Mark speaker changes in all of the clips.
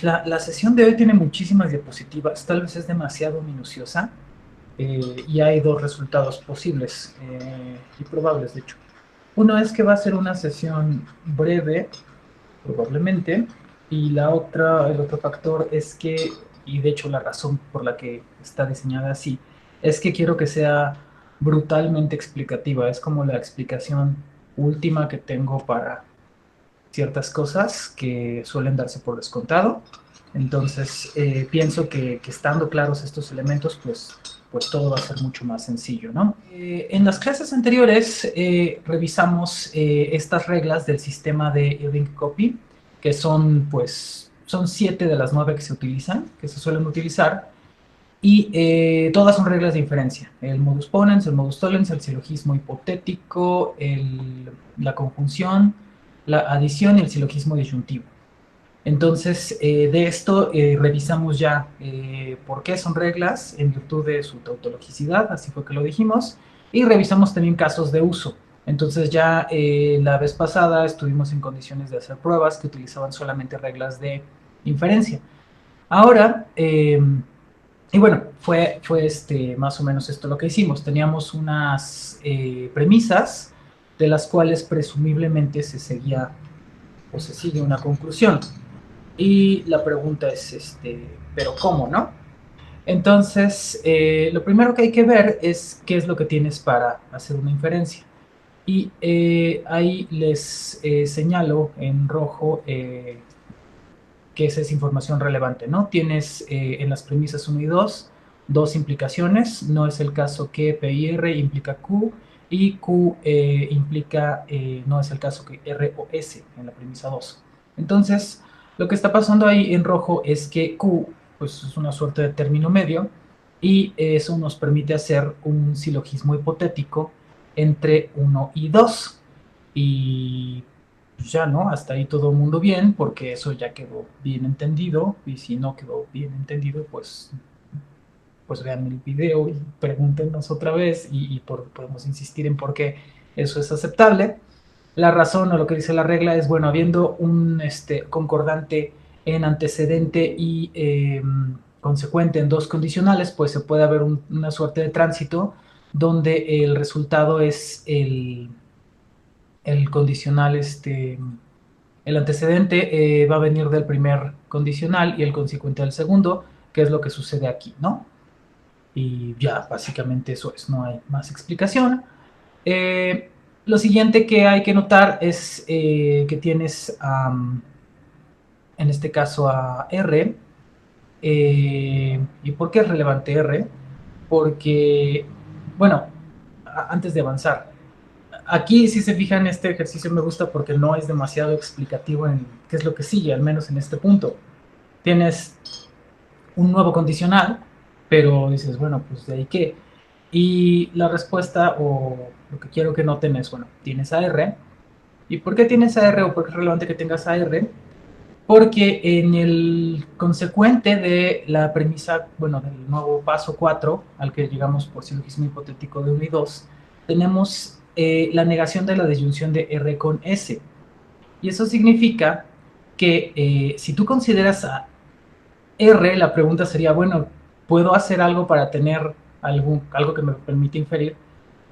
Speaker 1: La sesión de hoy tiene muchísimas diapositivas, tal vez es demasiado minuciosa y hay dos resultados posibles y probables, de hecho. Uno es que va a ser una sesión breve, probablemente, y el otro factor es que, y de hecho la razón por la que está diseñada así, es que quiero que sea brutalmente explicativa, es como la explicación última que tengo para ciertas cosas que suelen darse por descontado. Entonces, pienso que estando claros estos elementos, pues todo va a ser mucho más sencillo, ¿no? En las clases anteriores revisamos estas reglas del sistema de link copy, que son, pues, son 7 de las 9 que se utilizan, que se suelen utilizar, y todas son reglas de inferencia. El modus ponens, el modus tollens, el silogismo hipotético, la conjunción, la adición y el silogismo disyuntivo. Entonces, de esto revisamos ya por qué son reglas en virtud de su tautologicidad, así fue que lo dijimos, y revisamos también casos de uso. Entonces ya la vez pasada estuvimos en condiciones de hacer pruebas que utilizaban solamente reglas de inferencia. Ahora, y bueno, fue más o menos esto lo que hicimos. Teníamos unas premisas de las cuales presumiblemente se seguía o se sigue una conclusión. Y la pregunta es, ¿pero cómo, no? Entonces, lo primero que hay que ver es qué es lo que tienes para hacer una inferencia. Y ahí les señalo en rojo que esa es información relevante, ¿no? Tienes en las premisas 1 y 2 dos implicaciones, no es el caso que P y R implica Q y Q implica, no es el caso que R o S en la premisa 2. Entonces, lo que está pasando ahí en rojo es que Q pues, es una suerte de término medio y eso nos permite hacer un silogismo hipotético entre 1 y 2. Y pues ya, ¿no? Hasta ahí todo el mundo bien, porque eso ya quedó bien entendido, y si no quedó bien entendido, pues vean el video y pregúntenos otra vez podemos insistir en por qué eso es aceptable. La razón o lo que dice la regla es, bueno, habiendo un concordante en antecedente y consecuente en dos condicionales, pues se puede haber una suerte de tránsito donde el resultado es el condicional, el antecedente va a venir del primer condicional y el consecuente del segundo, que es lo que sucede aquí, ¿no? Y ya, básicamente eso es, no hay más explicación. Eh, lo siguiente que hay que notar es que tienes, en este caso, a R. ¿Y por qué es relevante R? Porque, bueno, antes de avanzar, aquí, si se fijan, este ejercicio me gusta porque no es demasiado explicativo en qué es lo que sigue, al menos en este punto. Tienes un nuevo condicional, pero dices, bueno, pues de ahí qué. Y la respuesta, o lo que quiero que noten es, bueno, tienes a R. ¿Y por qué tienes a R o por qué es relevante que tengas a R? Porque en el consecuente de la premisa, bueno, del nuevo paso 4 al que llegamos por silogismo hipotético de 1 y 2, tenemos la negación de la disyunción de R con S. Y eso significa que si tú consideras a R, la pregunta sería, bueno, ¿puedo hacer algo para tener algo que me permite inferir?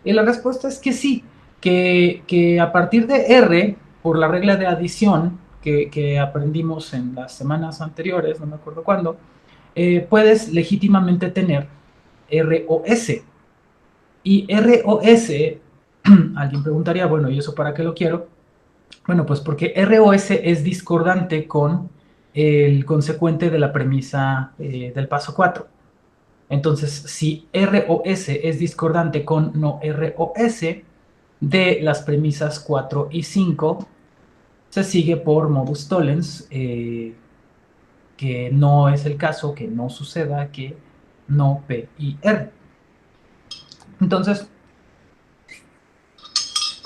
Speaker 1: Y la respuesta es que sí, que a partir de R, por la regla de adición que aprendimos en las semanas anteriores, no me acuerdo cuándo, puedes legítimamente tener R o S. Y R o S, alguien preguntaría, bueno, ¿y eso para qué lo quiero? Bueno, pues porque R o S es discordante con el consecuente de la premisa del paso 4. Entonces, si R o S es discordante con no R o S de las premisas 4 y 5, se sigue por modus tollens, que no es el caso, que no suceda que no P y R. Entonces,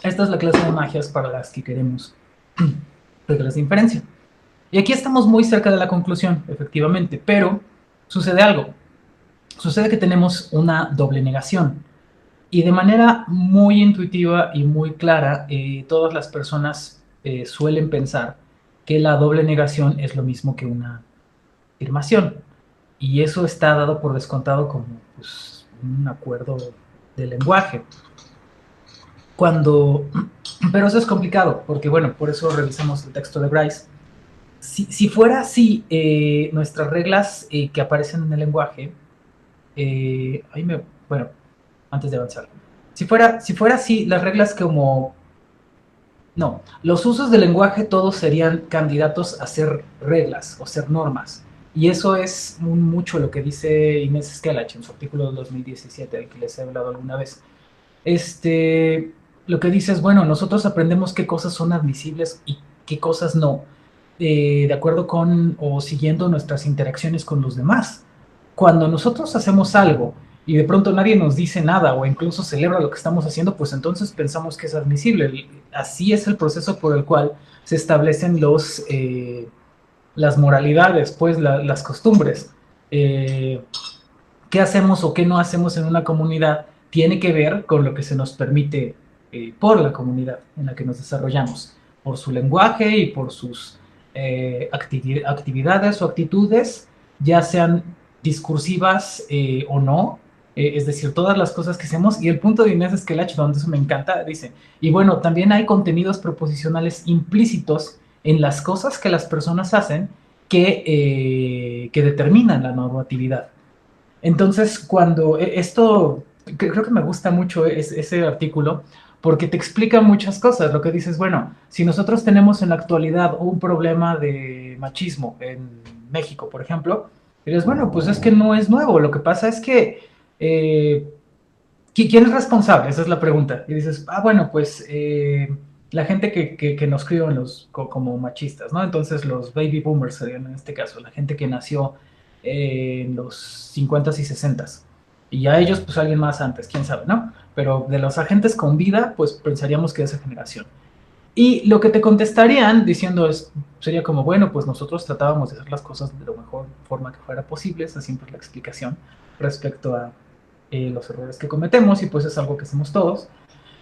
Speaker 1: esta es la clase de magias para las que queremos reglas de inferencia. Y aquí estamos muy cerca de la conclusión, efectivamente, pero sucede algo. Sucede que tenemos una doble negación. Y de manera muy intuitiva y muy clara, todas las personas suelen pensar que la doble negación es lo mismo que una afirmación. Y eso está dado por descontado como pues, un acuerdo de lenguaje. Pero eso es complicado, porque bueno, por eso revisamos el texto de Bryce. Si fuera así, nuestras reglas que aparecen en el lenguaje, bueno, antes de avanzar, si fuera así, las reglas como, no, los usos del lenguaje todos serían candidatos a ser reglas o ser normas. Y eso es mucho lo que dice Inés Skelach en su artículo de 2017, del que les he hablado alguna vez. Lo que dice es, bueno, nosotros aprendemos qué cosas son admisibles y qué cosas no, de acuerdo con o siguiendo nuestras interacciones con los demás. Cuando nosotros hacemos algo y de pronto nadie nos dice nada o incluso celebra lo que estamos haciendo, pues entonces pensamos que es admisible. Así es el proceso por el cual se establecen las moralidades, pues las costumbres. ¿Qué hacemos o qué no hacemos en una comunidad? Tiene que ver con lo que se nos permite por la comunidad en la que nos desarrollamos, por su lenguaje y por sus actividades o actitudes, ya sean discursivas o no, es decir, todas las cosas que hacemos. Y el punto de Inés Esquelach, donde eso me encanta, dice, y bueno, también hay contenidos proposicionales implícitos en las cosas que las personas hacen que determinan la normatividad. Entonces, cuando esto, creo que me gusta mucho ese artículo, porque te explica muchas cosas. Lo que dices, bueno, si nosotros tenemos en la actualidad un problema de machismo en México, por ejemplo, dices, bueno, pues es que no es nuevo. Lo que pasa es que, eh, ¿quién es responsable? Esa es la pregunta. Y dices, bueno, pues la gente que nos crió como machistas, ¿no? Entonces los baby boomers serían en este caso, la gente que nació en los 50s y 60s. Y a ellos, pues alguien más antes, quién sabe, ¿no? Pero de los agentes con vida, pues pensaríamos que esa generación. Y lo que te contestarían diciendo sería como, bueno, pues nosotros tratábamos de hacer las cosas de la mejor forma que fuera posible, esa siempre es la explicación respecto a los errores que cometemos y pues es algo que hacemos todos.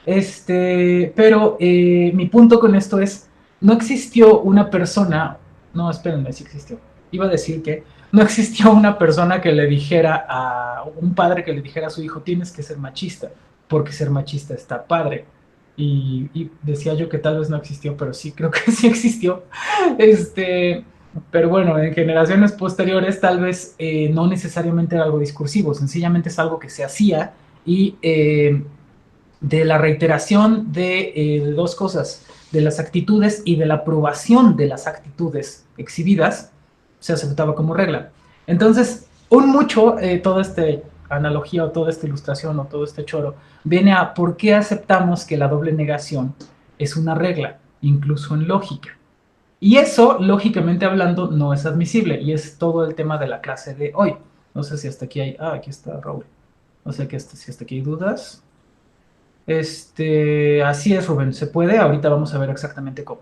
Speaker 1: Pero mi punto con esto es, no existió una persona, no, espérenme, sí existió. Iba a decir que no existió una persona que le dijera a un padre que le dijera a su hijo, tienes que ser machista, porque ser machista está padre. Y decía yo que tal vez no existió, pero sí, creo que sí existió. Pero bueno, en generaciones posteriores tal vez no necesariamente era algo discursivo, sencillamente es algo que se hacía y de la reiteración de dos cosas, de las actitudes y de la aprobación de las actitudes exhibidas, se aceptaba como regla. Entonces, toda esta analogía o toda esta ilustración o todo este choro, viene a por qué aceptamos que la doble negación es una regla, incluso en lógica. Y eso, lógicamente hablando, no es admisible, y es todo el tema de la clase de hoy. No sé si hasta aquí hay... aquí está Raúl. No sé si hasta aquí hay dudas. Así es, Rubén, se puede. Ahorita vamos a ver exactamente cómo.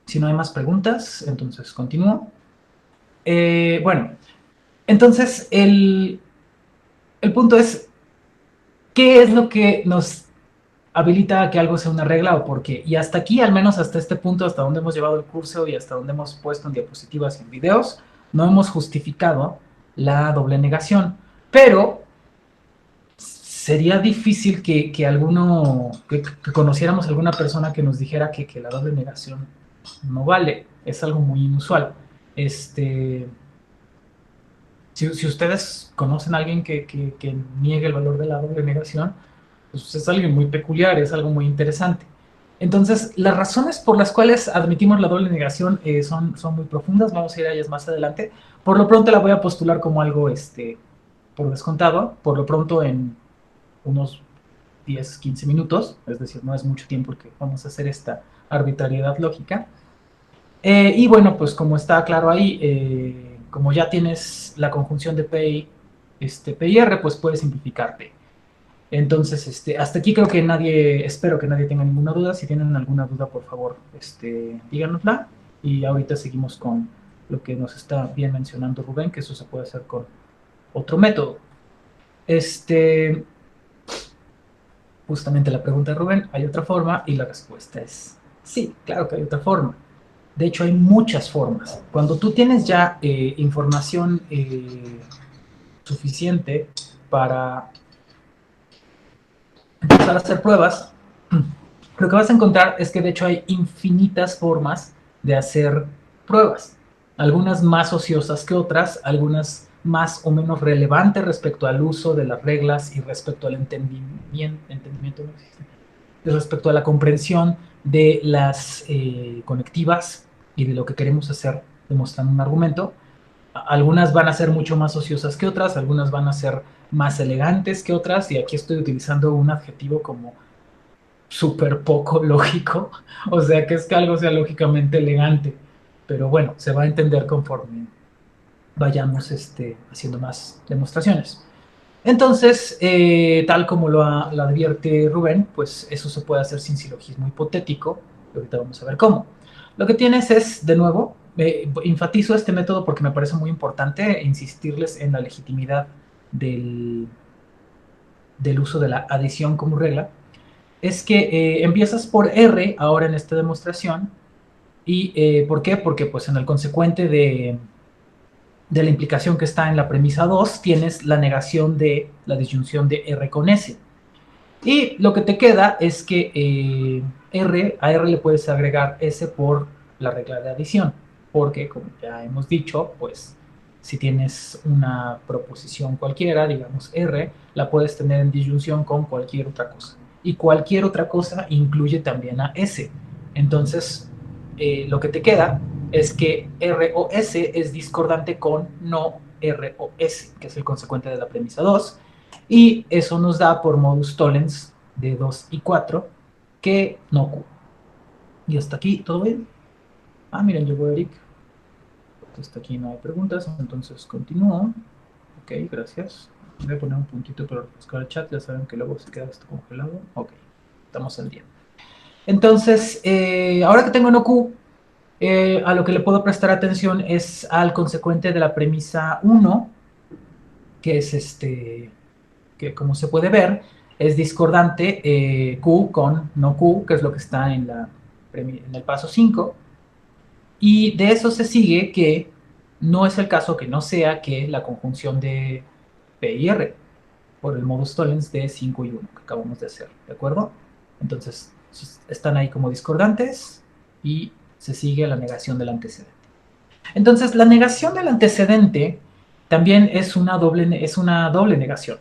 Speaker 1: Si no hay más preguntas, entonces continúo. Bueno, entonces el punto es, ¿qué es lo que nos habilita a que algo sea una regla o por qué? Y hasta aquí, al menos hasta este punto, hasta donde hemos llevado el curso y hasta donde hemos puesto en diapositivas y en videos, no hemos justificado la doble negación. Pero sería difícil que conociéramos alguna persona que nos dijera que la doble negación no vale. Es algo muy inusual. Si ustedes conocen a alguien que niegue el valor de la doble negación, pues es alguien muy peculiar, es algo muy interesante. Entonces, las razones por las cuales admitimos la doble negación son muy profundas, vamos a ir a ellas más adelante. Por lo pronto la voy a postular como algo por descontado, por lo pronto en unos 10, 15 minutos, es decir, no es mucho tiempo que vamos a hacer esta arbitrariedad lógica. Y bueno, pues como está claro ahí, como ya tienes la conjunción de P y R, pues puedes simplificar P. Entonces, hasta aquí creo que espero que nadie tenga ninguna duda. Si tienen alguna duda, por favor, díganosla. Y ahorita seguimos con lo que nos está bien mencionando Rubén, que eso se puede hacer con otro método. Justamente la pregunta de Rubén, ¿hay otra forma? Y la respuesta es sí, claro que hay otra forma. De hecho, hay muchas formas. Cuando tú tienes ya información suficiente para empezar a hacer pruebas, lo que vas a encontrar es que de hecho hay infinitas formas de hacer pruebas. Algunas más ociosas que otras, algunas más o menos relevantes respecto al uso de las reglas y respecto al entendimiento no existe, respecto a la comprensión de las conectivas y de lo que queremos hacer demostrando un argumento. Algunas van a ser mucho más ociosas que otras, algunas van a ser más elegantes que otras, y aquí estoy utilizando un adjetivo como súper poco lógico, o sea que es que algo sea lógicamente elegante, pero bueno, se va a entender conforme vayamos haciendo más demostraciones. Entonces, tal como lo advierte Rubén, pues eso se puede hacer sin silogismo hipotético, y ahorita vamos a ver cómo. Lo que tienes es, de nuevo, enfatizo este método porque me parece muy importante insistirles en la legitimidad del, del uso de la adición como regla, es que empiezas por R ahora en esta demostración. ¿Y por qué? Porque pues en el consecuente de la implicación que está en la premisa 2 tienes la negación de la disyunción de R con S. Y lo que te queda es que a R le puedes agregar S por la regla de adición, porque como ya hemos dicho, pues si tienes una proposición cualquiera, digamos R, la puedes tener en disyunción con cualquier otra cosa. Y cualquier otra cosa incluye también a S. Entonces, lo que te queda es que R o S es discordante con no R o S, que es el consecuente de la premisa 2, y eso nos da por modus tollens de 2 y 4 que no ocurre. Y hasta aquí, ¿todo bien? Ah, miren, llegó Eric. Hasta aquí no hay preguntas, entonces continúo. Ok, gracias. Voy a poner un puntito para buscar el chat, ya saben que luego se queda esto congelado. Ok, estamos al día. Entonces, ahora que tengo no Q, a lo que le puedo prestar atención es al consecuente de la premisa 1, que es que como se puede ver, es discordante Q con no Q, que es lo que está en el paso 5, y de eso se sigue que no es el caso que no sea que la conjunción de P y R, por el modus tollens de 5 y 1 que acabamos de hacer, ¿de acuerdo? Entonces, están ahí como discordantes y se sigue la negación del antecedente. Entonces, la negación del antecedente también es una doble negación.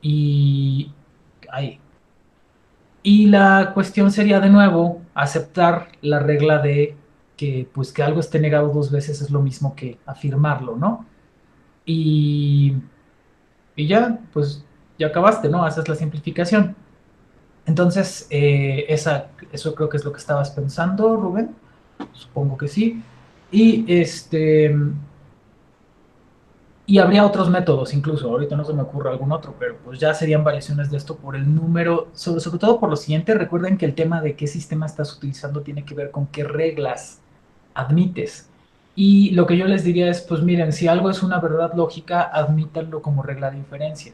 Speaker 1: Y ahí. Y la cuestión sería de nuevo aceptar la regla de que pues que algo esté negado dos veces es lo mismo que afirmarlo, ¿no? Y, y ya, pues ya acabaste, ¿no? Haces la simplificación. Entonces, eso creo que es lo que estabas pensando, Rubén. Supongo que sí. Y y habría otros métodos, incluso, ahorita no se me ocurre algún otro, pero pues ya serían variaciones de esto por el número, sobre todo por lo siguiente, recuerden que el tema de qué sistema estás utilizando tiene que ver con qué reglas admites. Y lo que yo les diría es, pues miren, si algo es una verdad lógica, admítanlo como regla de inferencia.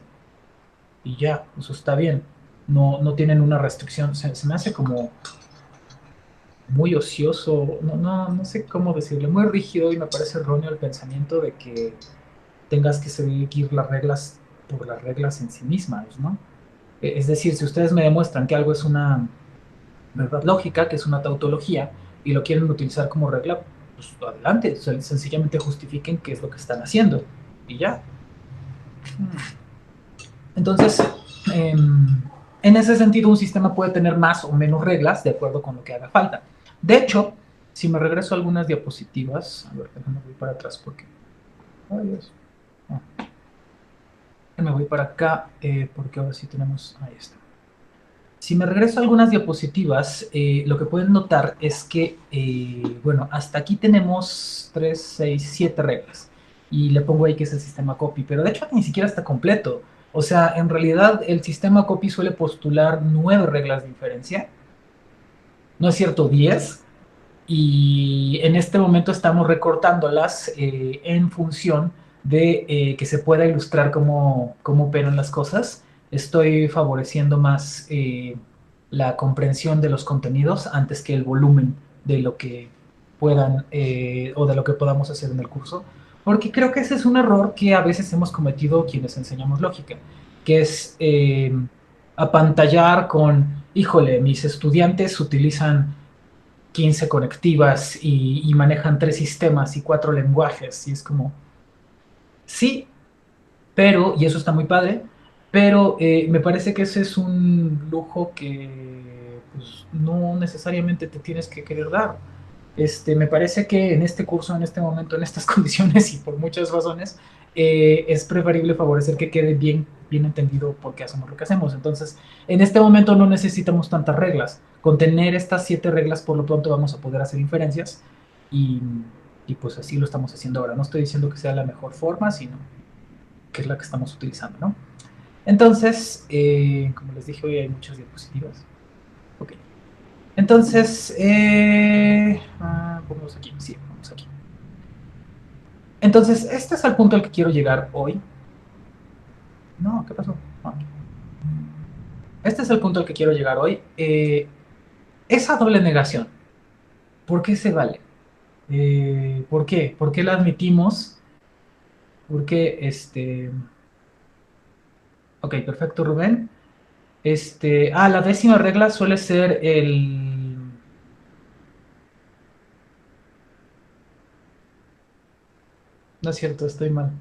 Speaker 1: Y ya, eso está bien. No, no tienen una restricción. Se me hace como muy ocioso, no sé cómo decirle, muy rígido, y me parece erróneo el pensamiento de que tengas que seguir las reglas por las reglas en sí mismas, ¿no? Es decir, si ustedes me demuestran que algo es una verdad lógica, que es una tautología, y lo quieren utilizar como regla, pues adelante, sencillamente justifiquen qué es lo que están haciendo, y ya. Entonces, en ese sentido, un sistema puede tener más o menos reglas de acuerdo con lo que haga falta. De hecho, si me regreso a algunas diapositivas, a ver, déjame voy para atrás porque... Ay, Dios. Ah, me voy para acá porque ahora sí tenemos... Ahí está. Si me regreso a algunas diapositivas, lo que pueden notar es que, bueno, hasta aquí tenemos 3, 6, 7 reglas. Y le pongo ahí que es el sistema copy, pero de hecho ni siquiera está completo. O sea, en realidad el sistema copy suele postular 9 reglas de inferencia. No es cierto, 10. Y en este momento estamos recortándolas en función de que se pueda ilustrar cómo operan las cosas. Estoy favoreciendo más la comprensión de los contenidos antes que el volumen de lo que puedan, o de lo que podamos hacer en el curso, porque creo que ese es un error que a veces hemos cometido quienes enseñamos lógica, que es apantallar con, híjole, mis estudiantes utilizan 15 conectivas y manejan 3 sistemas y 4 lenguajes, y es como, sí, pero, y eso está muy padre, pero me parece que ese es un lujo que pues, no necesariamente te tienes que querer dar. Me parece que en este curso, en este momento, en estas condiciones y por muchas razones, es preferible favorecer que quede bien, bien entendido por qué hacemos lo que hacemos. Entonces, en este momento no necesitamos tantas reglas. Con tener estas 7 reglas, por lo pronto vamos a poder hacer inferencias y, y pues así lo estamos haciendo ahora. No estoy diciendo que sea la mejor forma, sino que es la que estamos utilizando, ¿no? Entonces, como les dije, hoy hay muchas diapositivas. Ok. Entonces, vamos aquí, sí, vamos aquí. Entonces, este es el punto al que quiero llegar hoy. No, ¿qué pasó? Ah, este es el punto al que quiero llegar hoy. Esa doble negación, ¿por qué se vale? ¿Por qué? ¿Por qué la admitimos? ¿Por qué Ok, perfecto, Rubén. La décima regla suele ser el... No es cierto, estoy mal.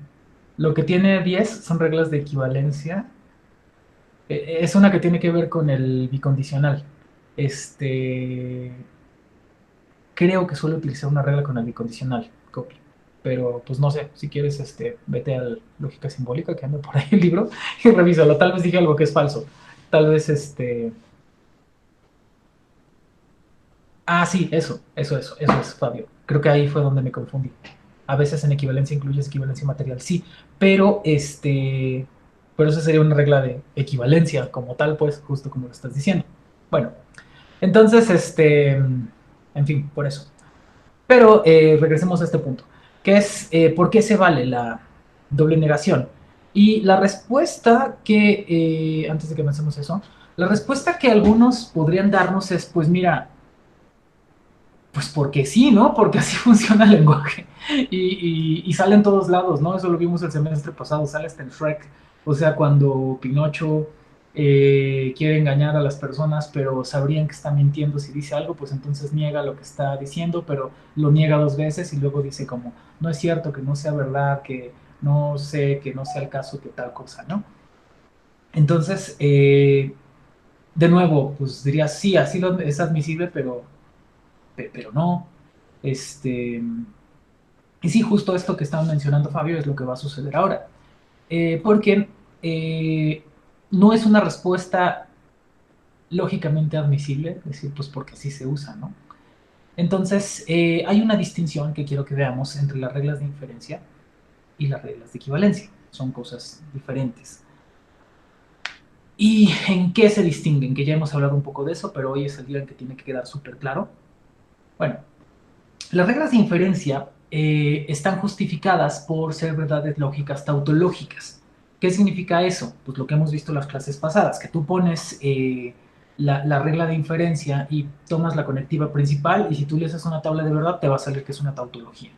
Speaker 1: Lo que tiene 10 son reglas de equivalencia. Es una que tiene que ver con el bicondicional. Este, Creo que suele utilizar una regla con el bicondicional, copy. Pero pues no sé, si quieres, vete a lógica simbólica, que anda por ahí el libro, y revísalo. Tal vez dije algo que es falso. Tal vez sí, eso es, Fabio. Creo que ahí fue donde me confundí. A veces en equivalencia incluyes equivalencia material, sí, pero pero esa sería una regla de equivalencia como tal, pues, justo como lo estás diciendo. Bueno, entonces, en fin, por eso. Pero regresemos a este punto, que es ¿por qué se vale la doble negación? Y la respuesta antes de que avancemos eso, la respuesta que algunos podrían darnos es, pues mira, pues porque sí, ¿no? Porque así funciona el lenguaje. Y sale en todos lados, ¿no? Eso lo vimos el semestre pasado, sale hasta en Shrek. O sea, cuando Pinocho quiere engañar a las personas, pero sabrían que está mintiendo si dice algo, pues entonces niega lo que está diciendo, pero lo niega 2 veces y luego dice como, no es cierto, que no sea verdad, que no sé, que no sea el caso, que tal cosa, ¿no? Entonces, de nuevo, pues diría, sí, es admisible, pero no. Este, y sí, justo esto que estaba mencionando Fabio es lo que va a suceder ahora. Porque no es una respuesta lógicamente admisible, es decir, pues porque así se usa, ¿no? Entonces, hay una distinción que quiero que veamos entre las reglas de inferencia y las reglas de equivalencia. Son cosas diferentes. ¿Y en qué se distinguen? Que ya hemos hablado un poco de eso, pero hoy es el día en que tiene que quedar súper claro. Bueno, las reglas de inferencia están justificadas por ser verdades lógicas tautológicas. ¿Qué significa eso? Pues lo que hemos visto en las clases pasadas, que tú pones la regla de inferencia y tomas la conectiva principal y si tú le haces una tabla de verdad te va a salir que es una tautología.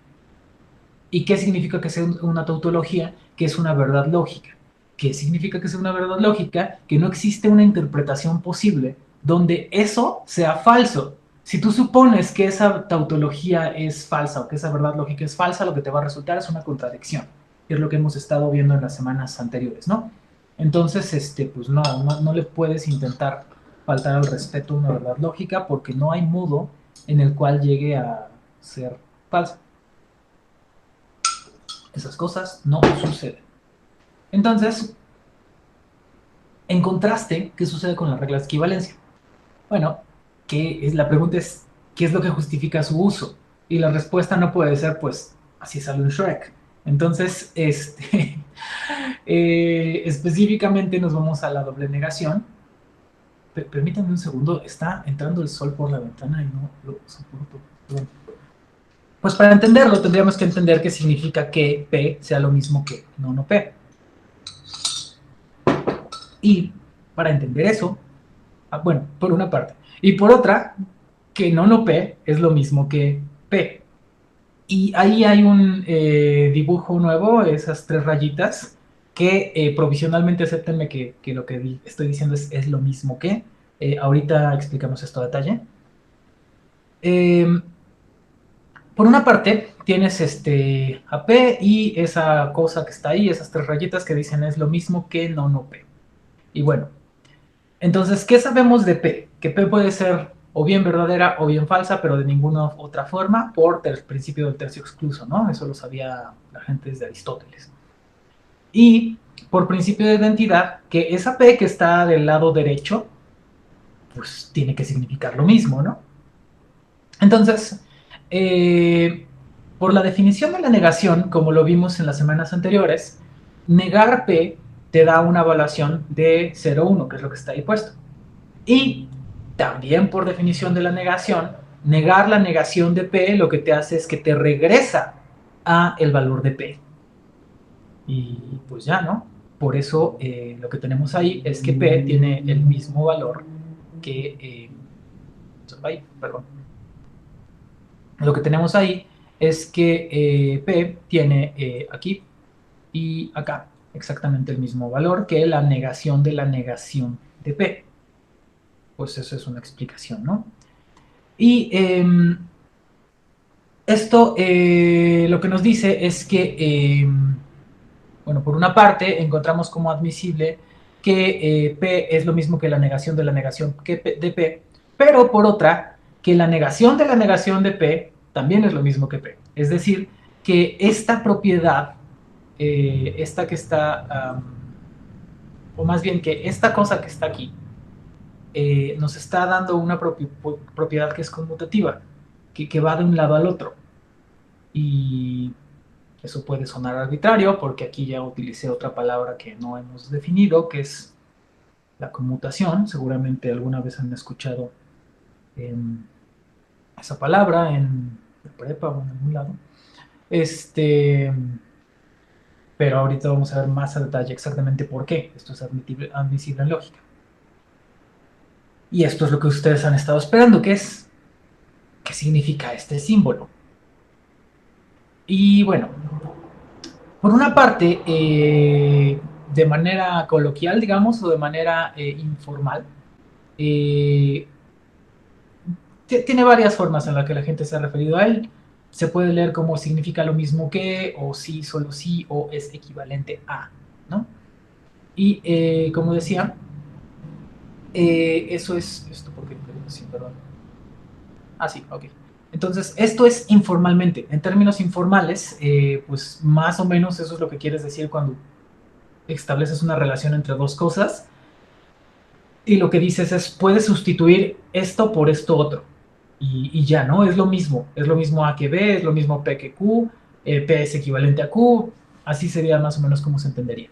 Speaker 1: ¿Y qué significa que sea una tautología? Que es una verdad lógica. ¿Qué significa que sea una verdad lógica? Que no existe una interpretación posible donde eso sea falso. Si tú supones que esa tautología es falsa o que esa verdad lógica es falsa, lo que te va a resultar es una contradicción, que es lo que hemos estado viendo en las semanas anteriores, ¿no? Entonces, pues no le puedes intentar faltar al respeto a una verdad lógica porque no hay modo en el cual llegue a ser falsa. Esas cosas no suceden. Entonces, en contraste, ¿qué sucede con las reglas de equivalencia? Bueno, la pregunta es, ¿qué es lo que justifica su uso? Y la respuesta no puede ser, pues, así sale un Shrek. Entonces, específicamente nos vamos a la doble negación. Permítanme un segundo, está entrando el sol por la ventana y no lo soporto. Perdón. Pues para entenderlo tendríamos que entender qué significa que P sea lo mismo que no P. Y para entender eso, bueno, por una parte. Y por otra, que no P es lo mismo que P. Y ahí hay un dibujo nuevo, esas tres rayitas, que provisionalmente acéptenme que lo que estoy diciendo es lo mismo que. Ahorita explicamos esto a detalle. Eh, por una parte, tienes este AP y esa cosa que está ahí, esas tres rayitas que dicen es lo mismo que no, no P. Y bueno, entonces, ¿qué sabemos de P? Que P puede ser o bien verdadera o bien falsa, pero de ninguna otra forma por el principio del tercio excluso, ¿no? Eso lo sabía la gente desde Aristóteles. Y por principio de identidad, que esa P que está del lado derecho, pues tiene que significar lo mismo, ¿no? Entonces, eh, por la definición de la negación, como lo vimos en las semanas anteriores, negar P te da una evaluación de 0,1, que es lo que está ahí puesto. Y también por definición de la negación, negar la negación de P lo que te hace es que te regresa a el valor de P. Y pues ya, ¿no? Por eso lo que tenemos ahí es que P tiene el mismo valor que... ay, perdón. Lo que tenemos ahí es que P tiene aquí y acá exactamente el mismo valor que la negación de la negación de P. Pues eso es una explicación, ¿no? Y esto lo que nos dice es que, bueno, por una parte encontramos como admisible que P es lo mismo que la negación de la negación de P, pero por otra, que la negación de la negación de P también es lo mismo que P. Es decir, que esta propiedad, esta que está, o más bien que esta cosa que está aquí, nos está dando una propiedad que es conmutativa, que va de un lado al otro. Y eso puede sonar arbitrario porque aquí ya utilicé otra palabra que no hemos definido, que es la conmutación. Seguramente alguna vez han escuchado esa palabra en la prepa o en algún lado. Este, pero ahorita vamos a ver más a detalle exactamente por qué esto es admisible en lógica. Y esto es lo que ustedes han estado esperando, que es qué significa este símbolo. Y bueno, por una parte, de manera coloquial, digamos, o de manera informal, eh, tiene varias formas en las que la gente se ha referido a él. Se puede leer como significa lo mismo que, o sí, solo sí, o es equivalente a, ¿no? Y como decía, eso es, esto porque, sí, perdón. Ah, sí, ok. Entonces, esto es informalmente. En términos informales, pues más o menos eso es lo que quieres decir cuando estableces una relación entre dos cosas y lo que dices es, puedes sustituir esto por esto otro. Y ya, ¿no? Es lo mismo A que B, es lo mismo P que Q, P es equivalente a Q, así sería más o menos como se entendería.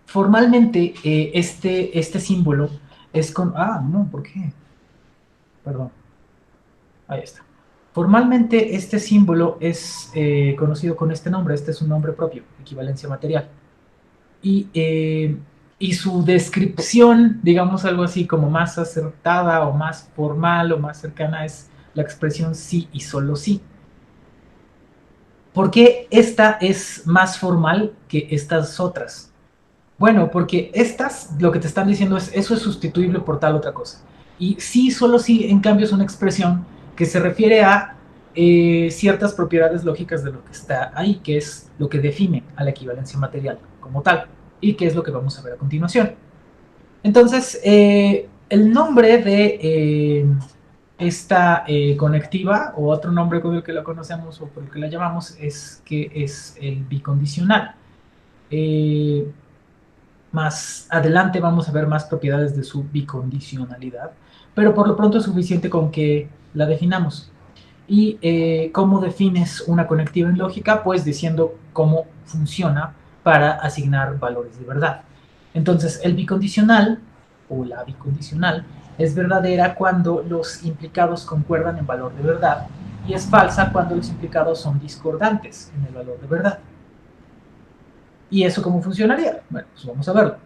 Speaker 1: Formalmente, este símbolo es con... Ah, no, ¿por qué? Perdón, ahí está. Formalmente, este símbolo es conocido con este nombre, este es un nombre propio, equivalencia material. Y, y su descripción, digamos algo así como más acertada o más formal o más cercana es la expresión sí y solo sí. ¿Por qué esta es más formal que estas otras? Bueno, porque estas lo que te están diciendo es eso es sustituible por tal otra cosa. Y sí, solo sí, en cambio, es una expresión que se refiere a ciertas propiedades lógicas de lo que está ahí, que es lo que define a la equivalencia material como tal, y que es lo que vamos a ver a continuación. Entonces, el nombre de esta conectiva, o otro nombre con el que la conocemos o por el que la llamamos, es que es el bicondicional. Eh, Más adelante vamos a ver más propiedades de su bicondicionalidad, pero por lo pronto es suficiente con que la definamos. ¿Y cómo defines una conectiva en lógica? Pues diciendo cómo funciona para asignar valores de verdad. Entonces, el bicondicional o la bicondicional es verdadera cuando los implicados concuerdan en valor de verdad y es falsa cuando los implicados son discordantes en el valor de verdad. ¿Y eso cómo funcionaría? Bueno, pues vamos a verlo.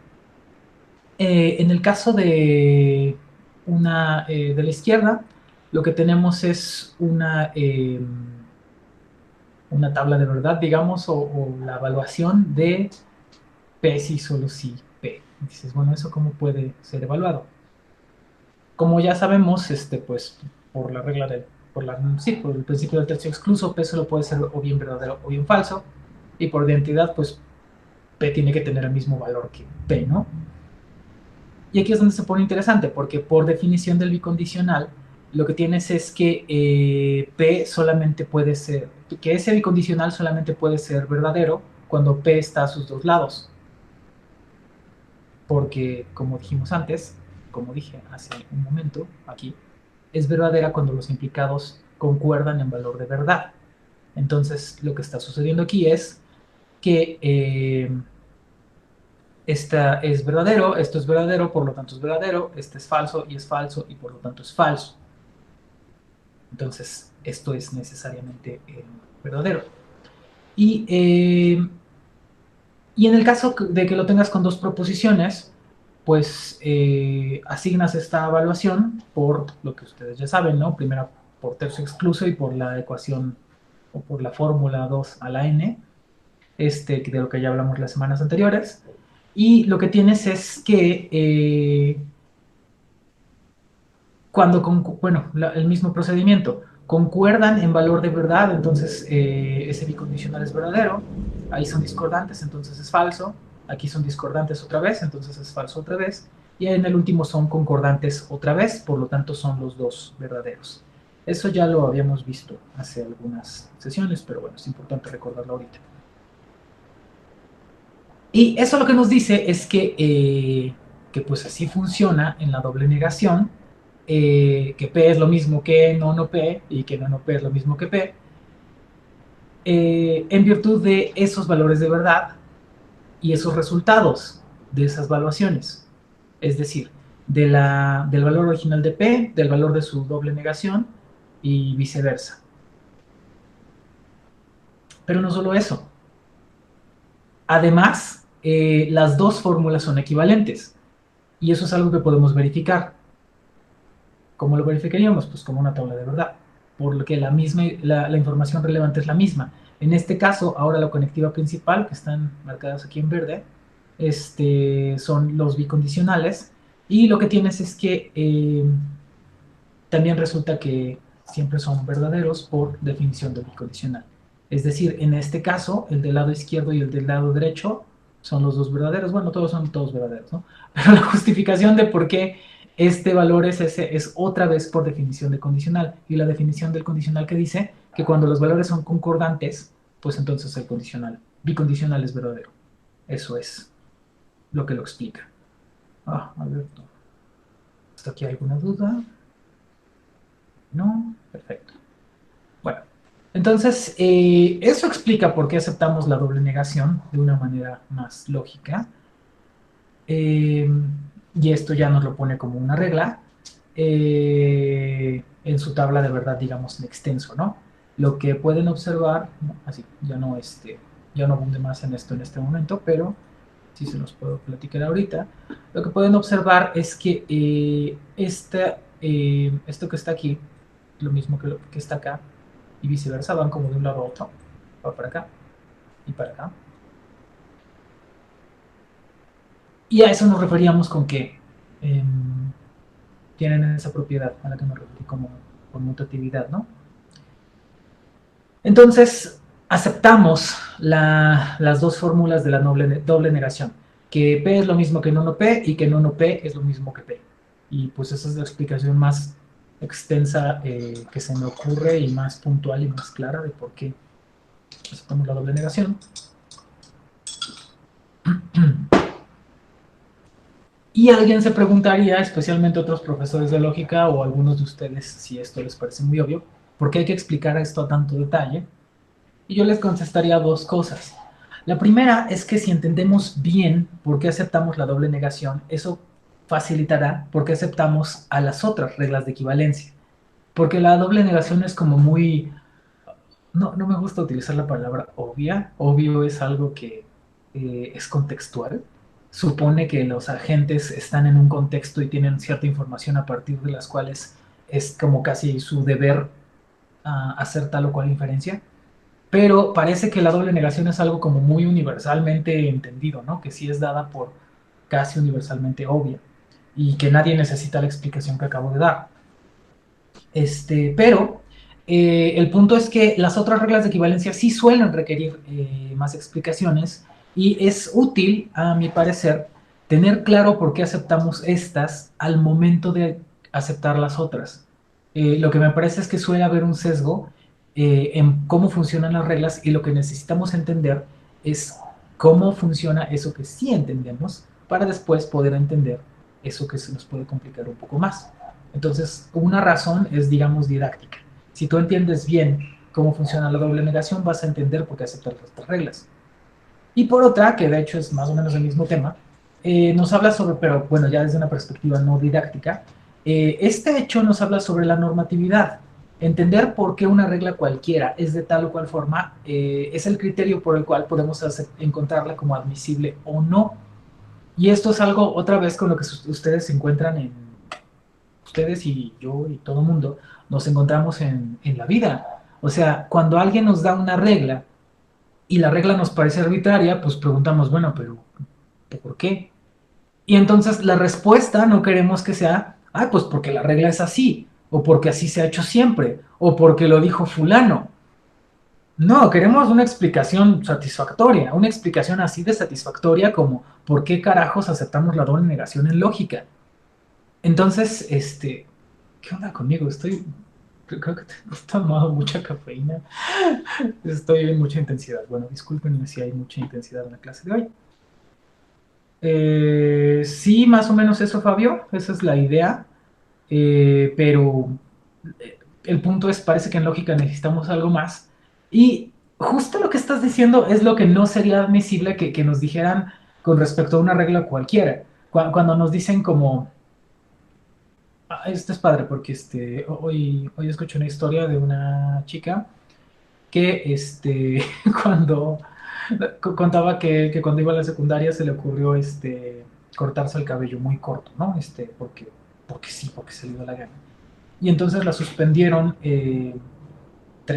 Speaker 1: En el caso de una de la izquierda, lo que tenemos es una tabla de verdad, digamos, o la evaluación de P si solo si P. Y dices, bueno, ¿eso cómo puede ser evaluado? Como ya sabemos, pues por la regla del, sí, por el principio del tercio excluso, P solo puede ser o bien verdadero o bien falso, y por identidad, pues P tiene que tener el mismo valor que P, ¿no? Y aquí es donde se pone interesante, porque por definición del bicondicional, lo que tienes es que P solamente puede ser, que ese bicondicional solamente puede ser verdadero cuando P está a sus dos lados. Porque, como dijimos antes, como dije hace un momento aquí, es verdadera cuando los implicados concuerdan en valor de verdad. Entonces, lo que está sucediendo aquí es que esta es verdadero, esto es verdadero, por lo tanto es verdadero, este es falso y por lo tanto es falso. Entonces, esto es necesariamente verdadero. Y, y en el caso de que lo tengas con dos proposiciones, pues asignas esta evaluación por lo que ustedes ya saben, ¿no? Primero por tercio excluso y por la ecuación o por la fórmula 2 a la n, de lo que ya hablamos las semanas anteriores. Y lo que tienes es que cuando, bueno, el mismo procedimiento, concuerdan en valor de verdad, entonces ese bicondicional es verdadero, ahí son discordantes, entonces es falso, aquí son discordantes otra vez, entonces es falso otra vez, y en el último son concordantes otra vez, por lo tanto son los dos verdaderos. Eso ya lo habíamos visto hace algunas sesiones, pero bueno, es importante recordarlo ahorita. Y eso lo que nos dice es que pues así funciona en la doble negación, que P es lo mismo que no P y que no P es lo mismo que P, en virtud de esos valores de verdad y esos resultados de esas evaluaciones. Es decir, del valor original de P, del valor de su doble negación y viceversa. Pero no solo eso. Además, las dos fórmulas son equivalentes. Y eso es algo que podemos verificar. ¿Cómo lo verificaríamos? Pues como una tabla de verdad, porque la información relevante es la misma. En este caso, ahora la conectiva principal, que están marcadas aquí en verde, son los bicondicionales, y lo que tienes es que también resulta que siempre son verdaderos por definición del bicondicional. Es decir, en este caso, el del lado izquierdo y el del lado derecho son los dos verdaderos. Bueno, todos son todos verdaderos, ¿no? Pero la justificación de por qué este valor es ese es otra vez por definición de condicional. Y la definición del condicional que dice que cuando los valores son concordantes, pues entonces el bicondicional es verdadero. Eso es lo que lo explica. Alberto. ¿Hasta aquí alguna duda? No, perfecto. Bueno, entonces eso explica por qué aceptamos la doble negación de una manera más lógica. Y esto ya nos lo pone como una regla en su tabla de verdad, digamos, en extenso, ¿no? Lo que pueden observar, así, ya no abunde más en esto en este momento, pero sí se los puedo platicar ahorita. Lo que pueden observar es que esto que está aquí, lo mismo que, que está acá, y viceversa, van como de un lado a otro, va para acá y para acá. Y a eso nos referíamos con que tienen esa propiedad a la que me referí como conmutatividad, ¿no? Entonces, aceptamos las dos fórmulas de la doble negación, que P es lo mismo que no P y que no P es lo mismo que P. Y pues esa es la explicación más extensa que se me ocurre y más puntual y más clara de por qué aceptamos la doble negación. Y alguien se preguntaría, especialmente otros profesores de lógica o algunos de ustedes, si esto les parece muy obvio, ¿por qué hay que explicar esto a tanto detalle? Y yo les contestaría dos cosas. La primera es que si entendemos bien por qué aceptamos la doble negación, eso facilitará por qué aceptamos a las otras reglas de equivalencia. Porque la doble negación es como muy... No me gusta utilizar la palabra obvia. Obvio es algo que es contextual. Supone que los agentes están en un contexto y tienen cierta información a partir de las cuales es como casi su deber hacer tal o cual inferencia, pero parece que la doble negación es algo como muy universalmente entendido, ¿no? Que sí es dada por casi universalmente obvia y que nadie necesita la explicación que acabo de dar. Pero el punto es que las otras reglas de equivalencia sí suelen requerir más explicaciones y es útil, a mi parecer, tener claro por qué aceptamos estas al momento de aceptar las otras. Lo que me parece es que suele haber un sesgo en cómo funcionan las reglas y lo que necesitamos entender es cómo funciona eso que sí entendemos para después poder entender eso que se nos puede complicar un poco más. Entonces, una razón es, digamos, didáctica. Si tú entiendes bien cómo funciona la doble negación, vas a entender por qué aceptar estas reglas. Y por otra, que de hecho es más o menos el mismo tema, nos habla sobre, pero bueno, ya desde una perspectiva no didáctica, este hecho nos habla sobre la normatividad. Entender por qué una regla cualquiera es de tal o cual forma es el criterio por el cual podemos encontrarla como admisible o no. Y esto es algo, otra vez, con lo que ustedes se encuentran ustedes y yo y todo el mundo nos encontramos en la vida. O sea, cuando alguien nos da una regla y la regla nos parece arbitraria, pues preguntamos, bueno, pero ¿por qué? Y entonces la respuesta no queremos que sea, ah, pues porque la regla es así, o porque así se ha hecho siempre, o porque lo dijo fulano. No, queremos una explicación satisfactoria, una explicación así de satisfactoria como ¿por qué carajos aceptamos la doble negación en lógica? Entonces, ¿qué onda conmigo? Creo que he tomado mucha cafeína. Estoy en mucha intensidad. Bueno, discúlpenme si hay mucha intensidad en la clase de hoy. Sí, más o menos eso, Fabio. Esa es la idea. Pero el punto es, parece que en lógica necesitamos algo más. Y justo lo que estás diciendo es lo que no sería admisible que nos dijeran con respecto a una regla cualquiera. Cuando nos dicen como esto es padre porque hoy escuché una historia de una chica que cuando contaba que cuando iba a la secundaria se le ocurrió cortarse el cabello muy corto, ¿no? Porque sí, porque se le dio la gana. Y entonces la suspendieron 3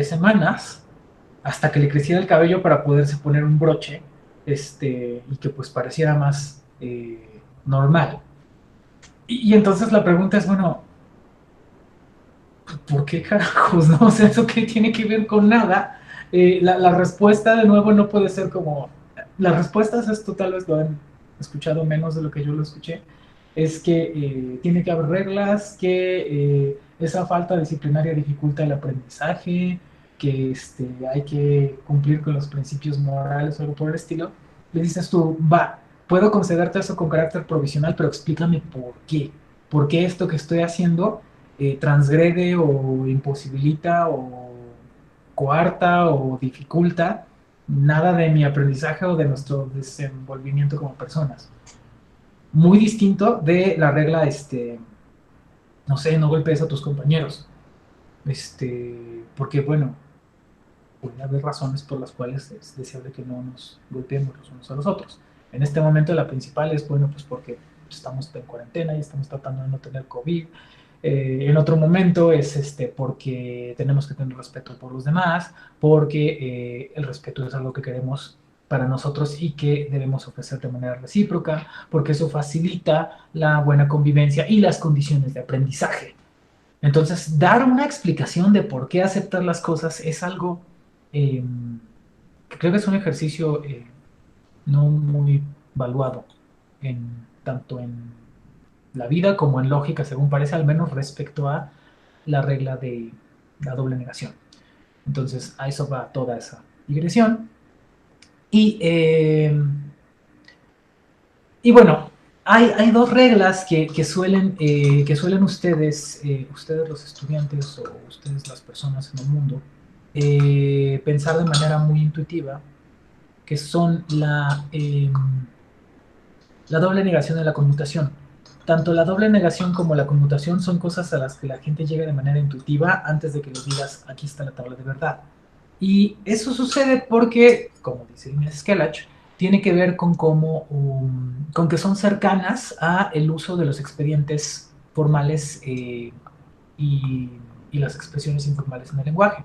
Speaker 1: semanas hasta que le creciera el cabello para poderse poner un broche y que pues pareciera más normal. Y entonces la pregunta es, bueno, ¿por qué carajos? ¿No? O sea, ¿eso qué tiene que ver con nada? La respuesta, de nuevo, no puede ser como... Las respuestas, esto tal vez lo han escuchado menos de lo que yo lo escuché, es que tiene que haber reglas, que esa falta disciplinaria dificulta el aprendizaje, que hay que cumplir con los principios morales o algo por el estilo. Le dices tú, va, puedo concederte eso con carácter provisional, pero explícame por qué. ¿Por qué esto que estoy haciendo transgrede o imposibilita o coarta o dificulta nada de mi aprendizaje o de nuestro desenvolvimiento como personas? Muy distinto de la regla, no sé, no golpees a tus compañeros. Porque, bueno, puede haber razones por las cuales es deseable que no nos golpeemos los unos a los otros. En este momento la principal es, bueno, pues porque estamos en cuarentena y estamos tratando de no tener COVID. En otro momento es porque tenemos que tener respeto por los demás, porque el respeto es algo que queremos para nosotros y que debemos ofrecer de manera recíproca, porque eso facilita la buena convivencia y las condiciones de aprendizaje. Entonces, dar una explicación de por qué aceptar las cosas es algo eh, que creo que es un ejercicio no muy valuado tanto en la vida como en lógica, según parece, al menos respecto a la regla de la doble negación. Entonces, a eso va toda esa digresión. Y, eh, y bueno, hay dos reglas que suelen ustedes los estudiantes o ustedes las personas en el mundo, pensar de manera muy intuitiva, que son la doble negación y la conmutación. Tanto la doble negación como la conmutación son cosas a las que la gente llega de manera intuitiva antes de que les digas, aquí está la tabla de verdad. Y eso sucede porque, como dice Inés Skelach, tiene que ver con con que son cercanas a el uso de los expedientes formales y, y las expresiones informales en el lenguaje.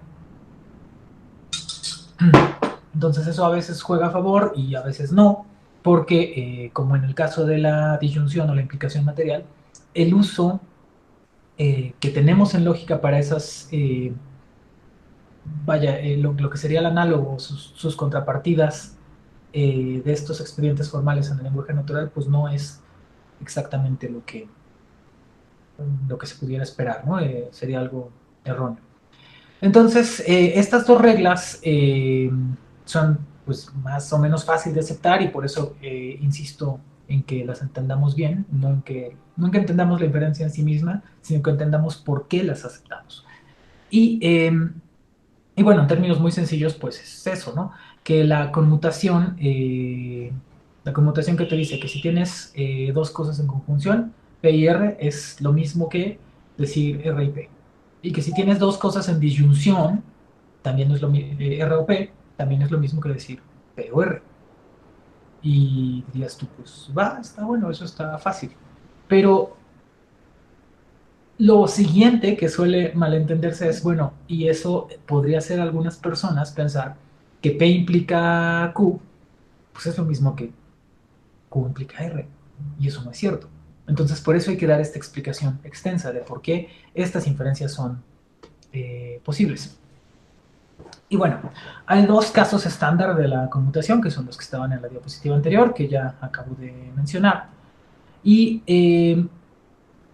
Speaker 1: Entonces eso a veces juega a favor y a veces no, porque como en el caso de la disyunción o la implicación material, el uso que tenemos en lógica para esas, vaya, lo que sería el análogo, sus contrapartidas de estos expedientes formales en el lenguaje natural, pues no es exactamente lo que se pudiera esperar, ¿no? Sería algo erróneo. Entonces, estas dos reglas son pues más o menos fáciles de aceptar y por eso insisto en que las entendamos bien, no en que entendamos la inferencia en sí misma, sino que entendamos por qué las aceptamos. Y, eh, y bueno, en términos muy sencillos, pues es eso, ¿no? Que la conmutación que te dice que si tienes dos cosas en conjunción, P y R es lo mismo que decir R y P. Y que si tienes dos cosas en disyunción, también es lo mismo, R o P, también es lo mismo que decir P o R. Y dirías tú, pues va, está bueno, eso está fácil. Pero lo siguiente que suele malentenderse es, bueno, y eso podría hacer a algunas personas pensar que P implica Q, pues es lo mismo que Q implica R, y eso no es cierto. Entonces, por eso hay que dar esta explicación extensa de por qué estas inferencias son posibles. Y bueno, hay dos casos estándar de la conmutación, que son los que estaban en la diapositiva anterior, que ya acabo de mencionar. Y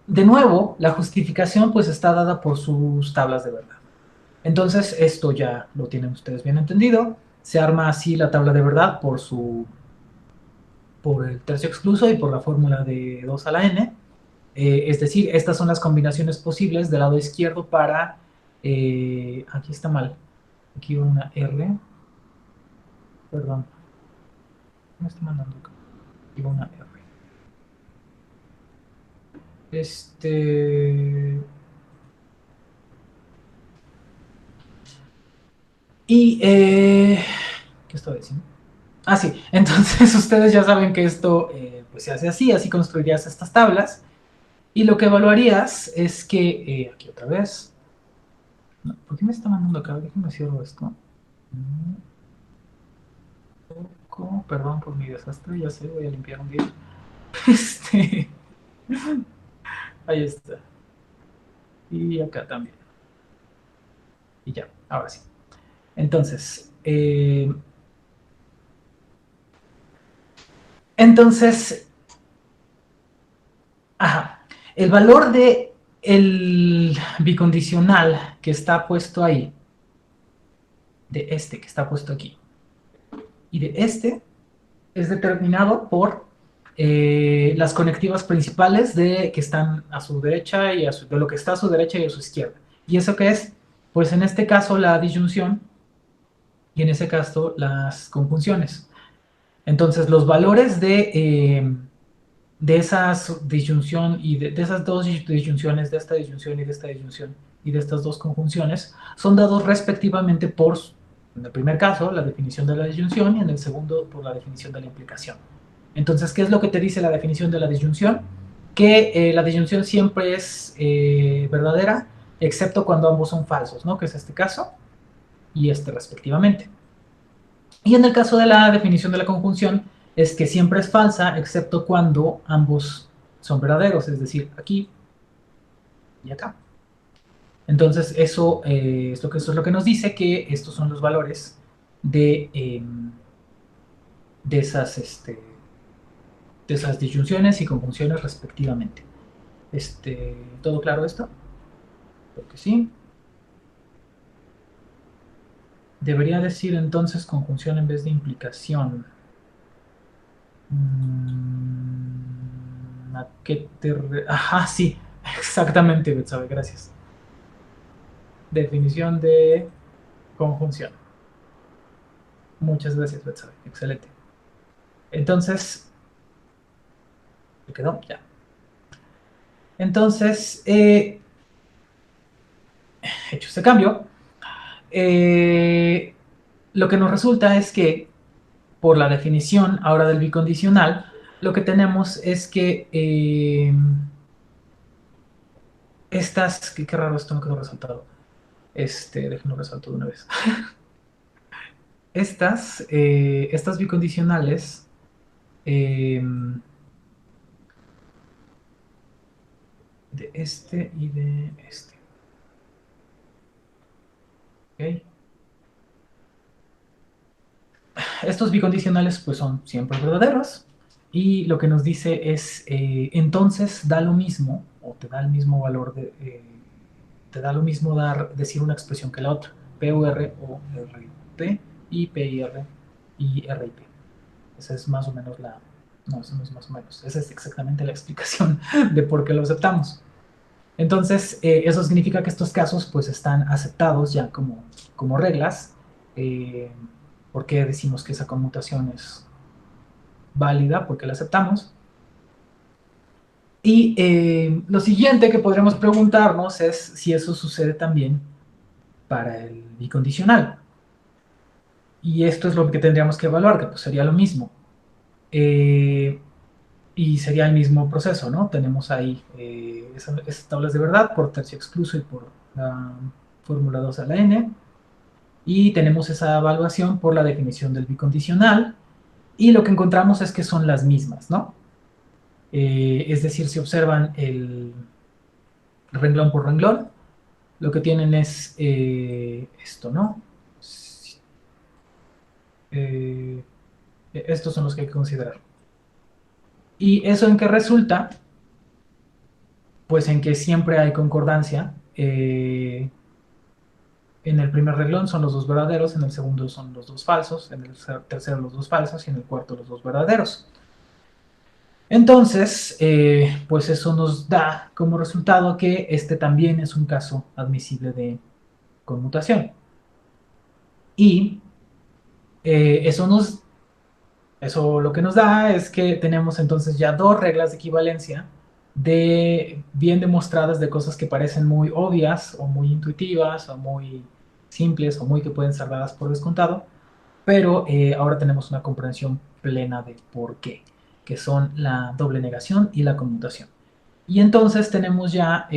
Speaker 1: de nuevo, la justificación pues está dada por sus tablas de verdad. Entonces, esto ya lo tienen ustedes bien entendido. Se arma así la tabla de verdad por el tercio excluso y por la fórmula de 2 a la n. Es decir, estas son las combinaciones posibles del lado izquierdo para... aquí está mal. Aquí una R. Perdón. Me está mandando acá. Aquí una R. Este... Y... ¿qué estoy diciendo? Ah, sí. Entonces ustedes ya saben que esto pues se hace así. Así construirías estas tablas. Y lo que evaluarías es que, aquí otra vez, no, ¿por qué me está mandando acá? Déjenme cierro esto. ¿Cómo? Perdón por mi desastre, ya sé, voy a limpiar un día. Este, ahí está. Y acá también. Y ya, ahora sí. Entonces, entonces, ajá, el valor de el bicondicional que está puesto ahí, de este que está puesto aquí, y de este es determinado por las conectivas principales de que están a su derecha y de lo que está a su derecha y a su izquierda. ¿Y eso qué es? Pues en este caso la disyunción y en ese caso las conjunciones. Entonces los valores de esas disyunción y de esas dos disyunciones, de esta disyunción y de esta disyunción y de estas dos conjunciones, son dados respectivamente por, en el primer caso, la definición de la disyunción y en el segundo, por la definición de la implicación. Entonces, ¿qué es lo que te dice la definición de la disyunción? Que la disyunción siempre es verdadera, excepto cuando ambos son falsos, ¿no? Que es este caso y este respectivamente. Y en el caso de la definición de la conjunción, es que siempre es falsa, excepto cuando ambos son verdaderos, es decir, aquí y acá. Entonces, eso es lo que nos dice que estos son los valores de esas, de esas disyunciones y conjunciones respectivamente. ¿Todo claro esto? Creo que sí. Debería decir entonces conjunción en vez de implicación. ¿A qué Ajá, sí, exactamente, Betsabe, gracias. Definición de conjunción. Muchas gracias, Betsabe, excelente. Entonces, ¿me quedó? Ya. Entonces, hecho este cambio, eh, lo que nos resulta es que, por la definición ahora del bicondicional, lo que tenemos es que Estas, qué raro, esto no quedó resaltado. Déjenlo resalto de una vez. Estas bicondicionales eh, de este y de este. ¿Ok? Estos bicondicionales pues son siempre verdaderos y lo que nos dice es entonces da lo mismo o te da el mismo valor te da lo mismo decir una expresión que la otra, PUR o RIP y PIR y RIP. Esa es más o menos no, eso no es más o menos, esa es exactamente la explicación de por qué lo aceptamos. Entonces, eso significa que estos casos pues están aceptados ya como reglas. Eh, ¿Por qué decimos que esa conmutación es válida? Porque la aceptamos. Y lo siguiente que podremos preguntarnos es si eso sucede también para el bicondicional. Y esto es lo que tendríamos que evaluar, que pues sería lo mismo. Eh, y sería el mismo proceso, ¿no? Tenemos ahí esas tablas de verdad por tercio excluso y por la fórmula 2 a la n. Y tenemos esa evaluación por la definición del bicondicional. Y lo que encontramos es que son las mismas, ¿no? Es decir, si observan el renglón por renglón, lo que tienen es esto, ¿no? Eh, Estos son los que hay que considerar. ¿Y eso en qué resulta? Pues en que siempre hay concordancia. En el primer renglón son los dos verdaderos, en el segundo son los dos falsos, en el tercero los dos falsos y en el cuarto los dos verdaderos. Entonces, pues eso nos da como resultado que este también es un caso admisible de conmutación. Y eso lo que nos da es que tenemos entonces ya dos reglas de equivalencia bien demostradas de cosas que parecen muy obvias o muy intuitivas o muy simples o muy que pueden ser dadas por descontado, pero ahora tenemos una comprensión plena de por qué, que son la doble negación y la conmutación. Y entonces tenemos ya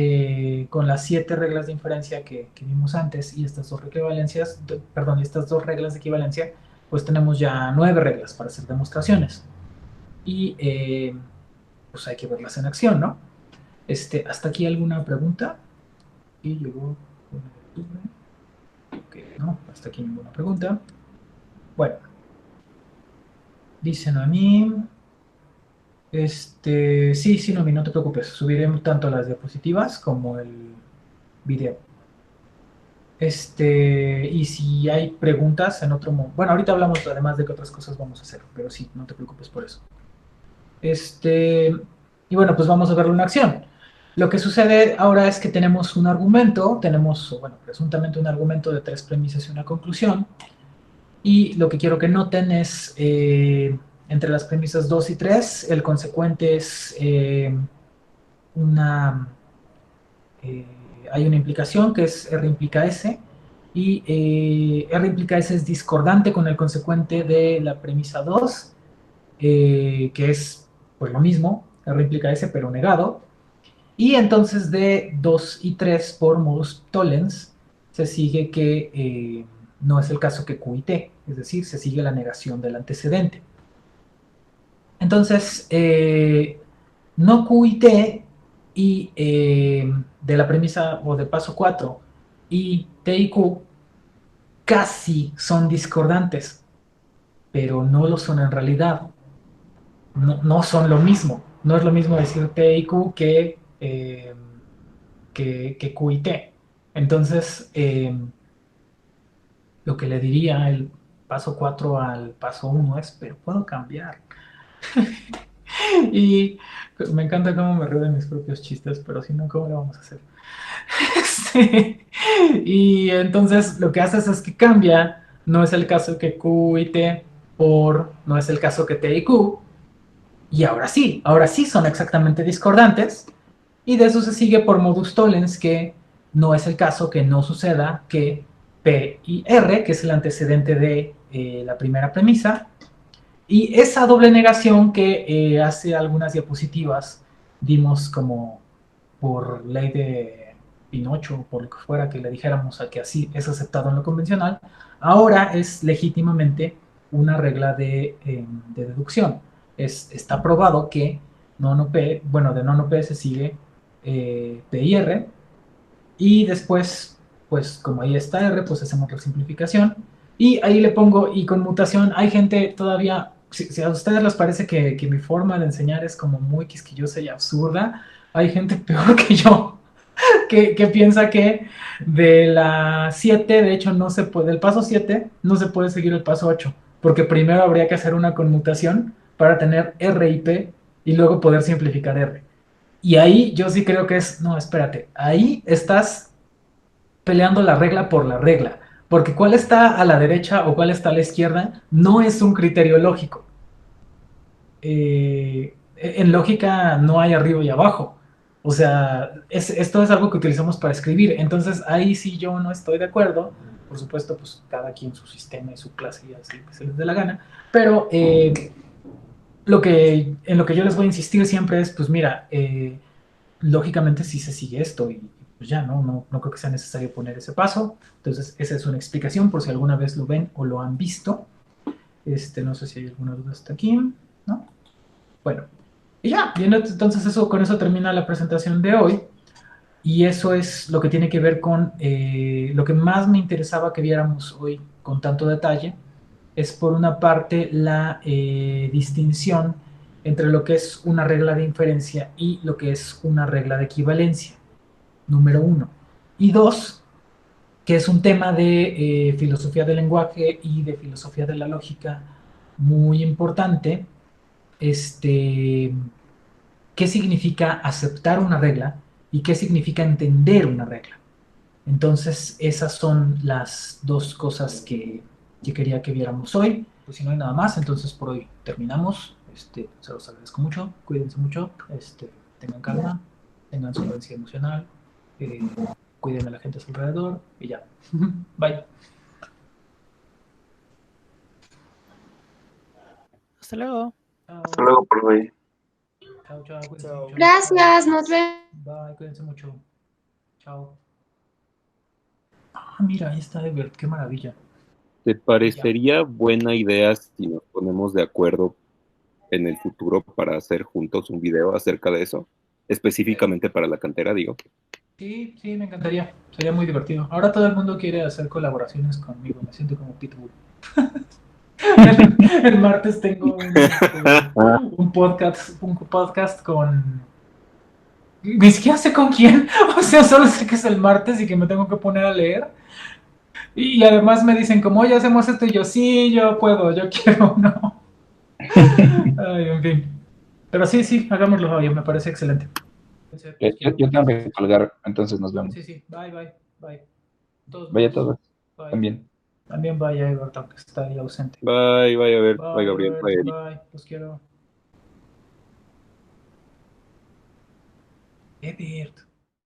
Speaker 1: con las 7 reglas de inferencia que vimos antes y estas dos equivalencias, perdón, y estas dos reglas de equivalencia, pues tenemos ya 9 reglas para hacer demostraciones. Y pues hay que verlas en acción, ¿no? ¿Hasta aquí alguna pregunta? Y llegó no, hasta aquí ninguna pregunta. Bueno, dicen a mí, sí, sí, no, no te preocupes, subiré tanto las diapositivas como el video. Y si hay preguntas en otro momento. Bueno, ahorita hablamos además de qué otras cosas vamos a hacer, pero sí, no te preocupes por eso. Y bueno, pues vamos a verlo en acción. Lo que sucede ahora es que tenemos un argumento, bueno, presuntamente un argumento de 3 premisas y una conclusión. Y lo que quiero que noten es, entre las premisas 2 y 3, el consecuente es una eh, hay una implicación que es R implica S, y R implica S es discordante con el consecuente de la premisa 2, que es pues lo mismo, R implica S pero negado, y entonces de 2 y 3 por modus tollens se sigue que no es el caso que Q y T, es decir, se sigue la negación del antecedente. Entonces, no Q y T y de la premisa o del paso 4 y T y Q casi son discordantes, pero no lo son en realidad. No, no son lo mismo. No es lo mismo decir T y Q que Q y T. Entonces, lo que le diría el paso 4 al paso 1 es, pero puedo cambiar. Y me encanta cómo me río de mis propios chistes, pero si no, ¿cómo lo vamos a hacer? Sí. Y entonces lo que haces es que cambia, no es el caso que Q y T no es el caso que T y Q, y ahora sí son exactamente discordantes, y de eso se sigue por modus tollens que no es el caso que no suceda que P y R, que es el antecedente de la primera premisa, y esa doble negación que hace algunas diapositivas dimos como por ley Pinocho, por lo que fuera que le dijéramos a que así es aceptado en lo convencional, ahora es legítimamente una regla de deducción. Está probado que nono P, bueno, de nono P se sigue P y R, y después, pues como ahí está R, pues hacemos la simplificación, y ahí le pongo, y con mutación, hay gente todavía, si a ustedes les parece que mi forma de enseñar es como muy quisquillosa y absurda, hay gente peor que yo que piensa que de la 7 de hecho, no se puede, del paso 7 no se puede seguir el paso 8 porque primero habría que hacer una conmutación para tener R y P y luego poder simplificar R. Y ahí yo sí creo que es, no, espérate, ahí estás peleando la regla por la regla, porque cuál está a la derecha o cuál está a la izquierda no es un criterio lógico. En lógica no hay arriba y abajo. O sea, esto es algo que utilizamos para escribir. Entonces ahí sí yo no estoy de acuerdo. Por supuesto, pues cada quien su sistema y su clase y así que se les dé la gana. Pero en lo que yo les voy a insistir siempre es, pues mira, lógicamente sí se sigue esto y pues ya, no creo que sea necesario poner ese paso. Entonces esa es una explicación por si alguna vez lo ven o lo han visto. No sé si hay alguna duda hasta aquí, ¿no? Bueno, y ya, bien, entonces con eso termina la presentación de hoy. Y eso es lo que tiene que ver con lo que más me interesaba que viéramos hoy con tanto detalle. Es por una parte la distinción entre lo que es una regla de inferencia y lo que es una regla de equivalencia, número uno. Y dos, que es un tema de filosofía del lenguaje y de filosofía de la lógica muy importante. Este, qué significa aceptar una regla y qué significa entender una regla. Entonces, esas son las dos cosas que quería que viéramos hoy. Pues si no hay nada más, entonces por hoy terminamos. Se los agradezco mucho, cuídense mucho, tengan calma, tengan solvencia emocional, eh, cuiden a la gente a su alrededor y ya. Bye.
Speaker 2: Hasta luego.
Speaker 3: Hasta
Speaker 1: Chao,
Speaker 3: luego, profe.
Speaker 1: chao, chao, cuídense
Speaker 3: Chao.
Speaker 1: mucho. Bye.
Speaker 4: Gracias, nos vemos.
Speaker 1: Bye, cuídense mucho. Chao. Ah, mira, ahí está Ebert, qué maravilla.
Speaker 5: ¿Te
Speaker 1: Y ya.
Speaker 5: parecería buena idea si nos ponemos de acuerdo en el futuro para hacer juntos un video acerca de eso? Específicamente para la cantera, digo.
Speaker 1: Sí, sí, me encantaría. Sería muy divertido. Ahora todo el mundo quiere hacer colaboraciones conmigo. Me siento como Pitbull. El martes tengo un podcast con... Ni siquiera sé con quién. O sea, solo sé que es el martes y que me tengo que poner a leer. Y además me dicen como, oye, hacemos esto. Y yo, sí, yo puedo, yo quiero, no. Ay, en fin. Pero sí, sí, hagámoslo, oye, me parece excelente. Los quiero.
Speaker 6: Yo tengo que colgar, entonces nos vemos.
Speaker 1: Sí, sí, bye, bye, bye. Todos
Speaker 6: Vaya
Speaker 1: modos,
Speaker 6: todos,
Speaker 1: bye.
Speaker 6: también.
Speaker 1: También vaya Edward, aunque está ahí ausente.
Speaker 5: Bye, bye, a ver, bye,
Speaker 1: Bye,
Speaker 5: Gabriel,
Speaker 1: Edward,
Speaker 5: bye, Eric.
Speaker 1: bye, los quiero. Edward.